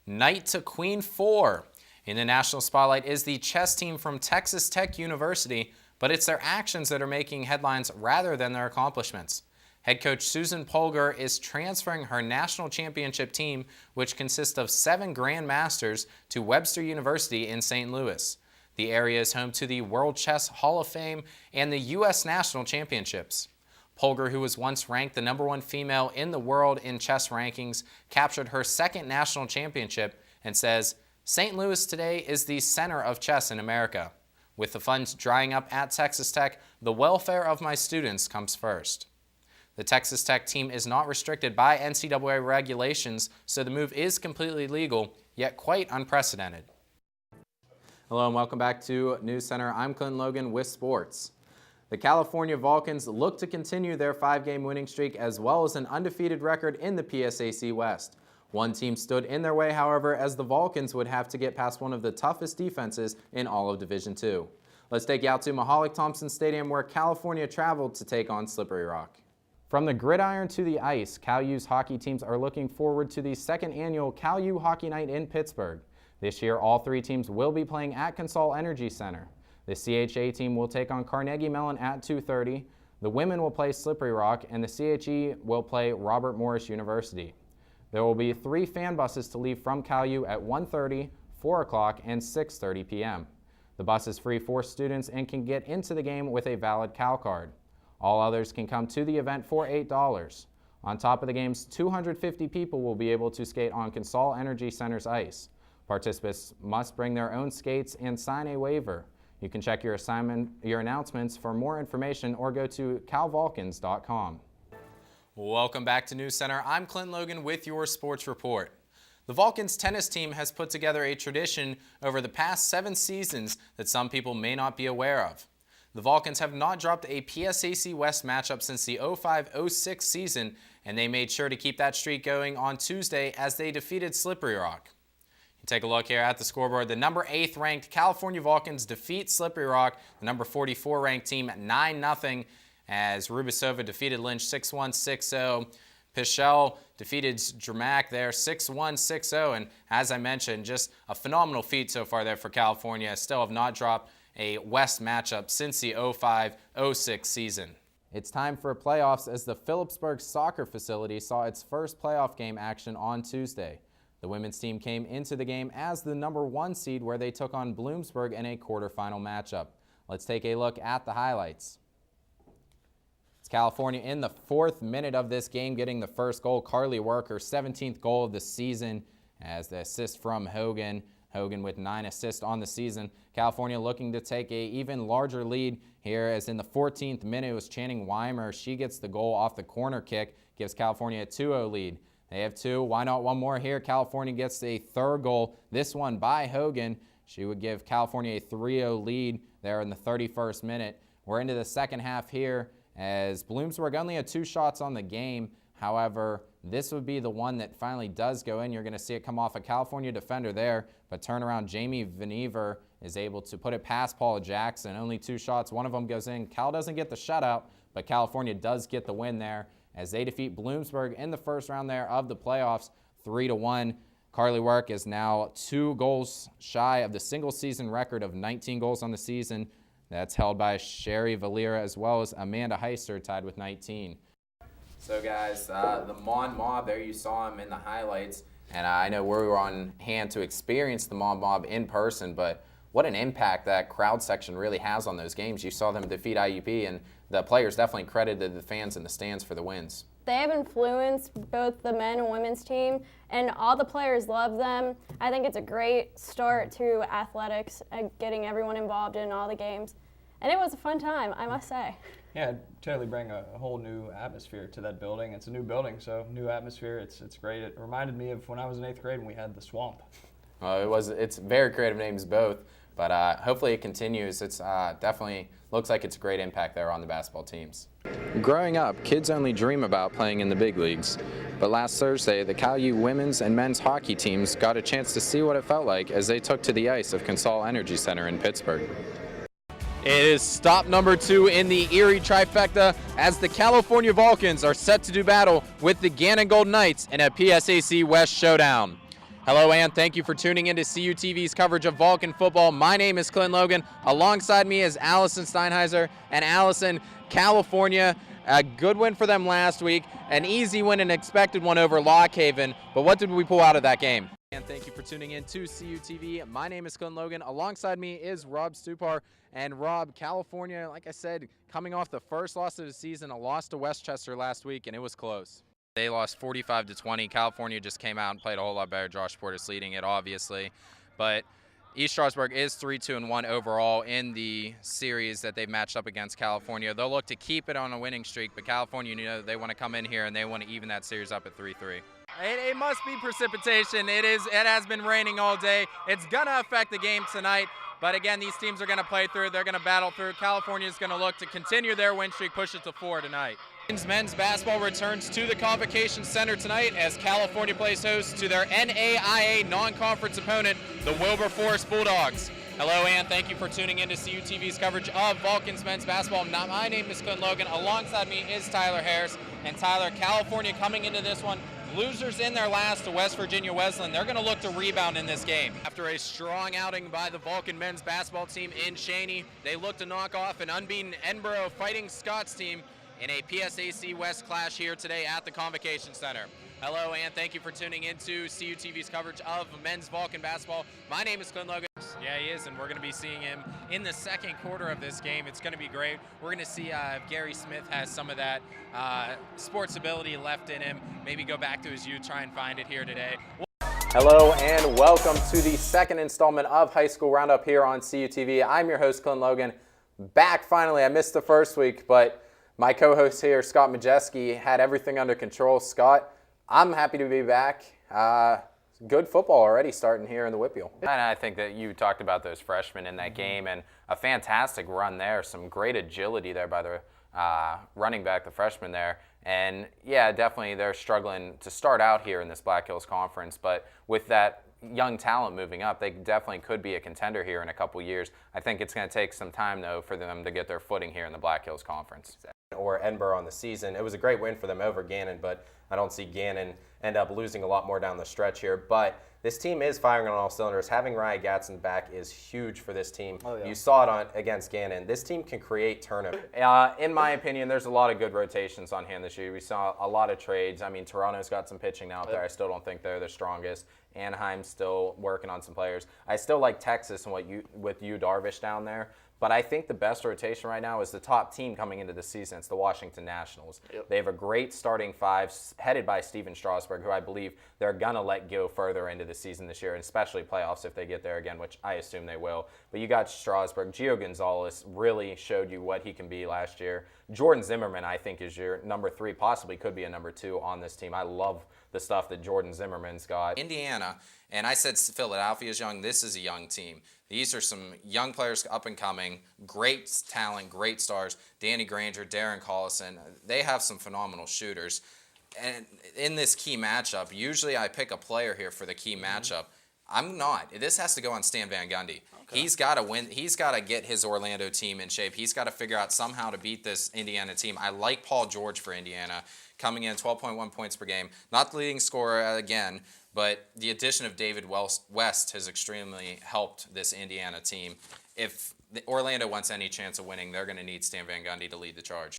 Knight to Queen 4. In the national spotlight is the chess team from Texas Tech University, but it's their actions that are making headlines rather than their accomplishments. Head coach Susan Polgar is transferring her national championship team, which consists of 7 grandmasters, to Webster University in St. Louis. The area is home to the World Chess Hall of Fame and the U.S. National Championships. Polgar, who was once ranked the #1 female in the world in chess rankings, captured her 2nd national championship and says, "St. Louis today is the center of chess in America. With the funds drying up at Texas Tech, the welfare of my students comes first." The Texas Tech team is not restricted by NCAA regulations, so the move is completely legal, yet quite unprecedented. Hello and welcome back to News Center. I'm Clint Logan with sports. The California Vulcans look to continue their 5-game winning streak as well as an undefeated record in the PSAC West. One team stood in their way, however, as the Vulcans would have to get past one of the toughest defenses in all of Division II. Let's take you out to Mahalik-Thompson Stadium, where California traveled to take on Slippery Rock. From the gridiron to the ice, Cal U's hockey teams are looking forward to the 2nd annual Cal U Hockey Night in Pittsburgh. This year, all 3 teams will be playing at Consol Energy Center. The CHA team will take on Carnegie Mellon at 2:30. The women will play Slippery Rock, and the CHE will play Robert Morris University. There will be 3 fan buses to leave from Cal U at 1:30, 4 o'clock, and 6:30 p.m. The bus is free for students and can get into the game with a valid Cal card. All others can come to the event for $8. On top of the games, 250 people will be able to skate on Consol Energy Center's ice. Participants must bring their own skates and sign a waiver. You can check your announcements for more information or go to calvulcans.com. Welcome back to News Center. I'm Clint Logan with your sports report. The Vulcans tennis team has put together a tradition over the past 7 seasons that some people may not be aware of. The Vulcans have not dropped a PSAC West matchup since the 05-06 season, and they made sure to keep that streak going on Tuesday as they defeated Slippery Rock. Take a look here at the scoreboard. The number 8th ranked California Vulcans defeat Slippery Rock, the number 44 ranked team, 9-0, as Rubisova defeated Lynch 6-1, 6-0. Pichel defeated Dramac there 6-1, 6-0, and as I mentioned, just a phenomenal feat so far there for California. Still have not dropped a West matchup since the 05-06 season. It's time for playoffs as the Phillipsburg soccer facility saw its first playoff game action on Tuesday. The women's team came into the game as the number 1 seed, where they took on Bloomsburg in a quarterfinal matchup. Let's take a look at the highlights. It's California in the 4th minute of this game getting the first goal. Carly Work, her 17th goal of the season, as the assist from Hogan. Hogan with 9 assists on the season. California looking to take a even larger lead here, as in the 14th minute it was Channing Weimer. She gets the goal off the corner kick, gives California a 2-0 lead. They have 2. Why not one more here? California gets a 3rd goal, this one by Hogan. She would give California a 3-0 lead there in the 31st minute. We're into the second half here, as Bloomsburg only had 2 shots on the game. However, this would be the one that finally does go in. You're going to see it come off a California defender there, but turnaround Jamie Vanever is able to put it past Paula Jackson. Only 2 shots. One of them goes in. Cal doesn't get the shutout, but California does get the win there, as they defeat Bloomsburg in the first round there of the playoffs, 3-1. Carly Work is now 2 goals shy of the single-season record of 19 goals on the season. That's held by Sherry Valera as well as Amanda Heister, tied with 19. So, guys, the Mon Mob, there you saw them in the highlights. And I know we were on hand to experience the Mon Mob in person, but what an impact that crowd section really has on those games. You saw them defeat IUP, and the players definitely credited the fans in the stands for the wins. They have influenced both the men and women's team, and all the players love them. I think it's a great start to athletics and getting everyone involved in all the games. And it was a fun time, I must say. Yeah, totally bring a whole new atmosphere to that building. It's a new building, so new atmosphere. It's great. It reminded me of when I was in 8th grade when we had the Swamp. It's very creative names both, but hopefully it continues. It's definitely looks like it's a great impact there on the basketball teams. Growing up, kids only dream about playing in the big leagues. But last Thursday, the Cal U women's and men's hockey teams got a chance to see what it felt like as they took to the ice of Consol Energy Center in Pittsburgh. It is stop number 2 in the Erie trifecta as the California Vulcans are set to do battle with the Gannon Gold Knights in a PSAC West showdown. Hello, and thank you for tuning in to CUTV's coverage of Vulcan football. My name is Clint Logan. Alongside me is Allison Steinheiser. And Allison, California, a good win for them last week, an easy win, an expected one over Lock Haven. But what did we pull out of that game? And thank you for tuning in to CUTV. My name is Clint Logan. Alongside me is Rob Stupar. And Rob, California, like I said, coming off the first loss of the season, a loss to Westchester last week, and it was close. They lost 45-20. California just came out and played a whole lot better. Josh Portis leading it, obviously. But East Stroudsburg is 3-2-1 overall in the series that they've matched up against California. They'll look to keep it on a winning streak, but California, they want to come in here and they want to even that series up at 3-3. It must be precipitation. It has been raining all day. It's going to affect the game tonight. But again, these teams are going to play through. They're going to battle through. California is going to look to continue their win streak, push it to 4 tonight. Men's basketball returns to the Convocation Center tonight as California plays host to their NAIA non-conference opponent, the Wilberforce Bulldogs. Hello, and thank you for tuning in to CUTV's coverage of Vulcan's men's basketball. My name is Clint Logan. Alongside me is Tyler Harris. And Tyler, California coming into this one, losers in their last to West Virginia Wesleyan. They're going to look to rebound in this game. After a strong outing by the Vulcan men's basketball team in Cheney, they look to knock off an unbeaten Edinboro Fighting Scots team in a PSAC West clash here today at the Convocation Center. Hello, and thank you for tuning into CUTV's coverage of men's Vulcan basketball. My name is Clint Logan. Yeah, he is, and we're going to be seeing him in the second quarter of this game. It's going to be great. We're going to see if Gary Smith has some of that sports ability left in him. Maybe go back to his youth, try and find it here today. Hello, and welcome to the second installment of High School Roundup here on CUTV. I'm your host, Clint Logan. Back finally. I missed the first week, but my co-host here, Scott Majeski, had everything under control. Scott, I'm happy to be back. Good football already starting here in the Whitfield. And I think that you talked about those freshmen in that game and a fantastic run there. Some great agility there by the running back, the freshman there. And yeah, definitely they're struggling to start out here in this Black Hills Conference. But with that young talent moving up, they definitely could be a contender here in a couple years. I think it's going to take some time, though, for them to get their footing here in the Black Hills Conference. Or Edinboro on the season. It was a great win for them over Gannon, but I don't see Gannon end up losing a lot more down the stretch here. But this team is firing on all cylinders. Having Ryan Gatson back is huge for this team. Oh, yeah. You saw it against Gannon. This team can create turnovers. In my opinion, there's a lot of good rotations on hand this year. We saw a lot of trades. I mean, Toronto's got some pitching out there. I still don't think they're the strongest. Anaheim's still working on some players. I still like Texas and with you Darvish down there. But I think the best rotation right now is the top team coming into the season. It's the Washington Nationals. Yep. They have a great starting five headed by Steven Strasburg, who I believe they're going to let go further into the season this year, and especially playoffs if they get there again, which I assume they will. But you got Strasburg. Gio Gonzalez really showed you what he can be last year. Jordan Zimmerman, I think, is your number 3, possibly could be a number 2 on this team. I love the stuff that Jordan Zimmerman's got. Indiana, and I said Philadelphia's young. This is a young team. These are some young players up and coming, great talent, great stars. Danny Granger, Darren Collison, they have some phenomenal shooters. And in this key matchup, usually I pick a player here for the key matchup. I'm not. This has to go on Stan Van Gundy. Okay. He's got to win. He's got to get his Orlando team in shape. He's got to figure out somehow to beat this Indiana team. I like Paul George for Indiana, coming in 12.1 points per game. Not the leading scorer again, but the addition of David West has extremely helped this Indiana team. If Orlando wants any chance of winning, they're going to need Stan Van Gundy to lead the charge.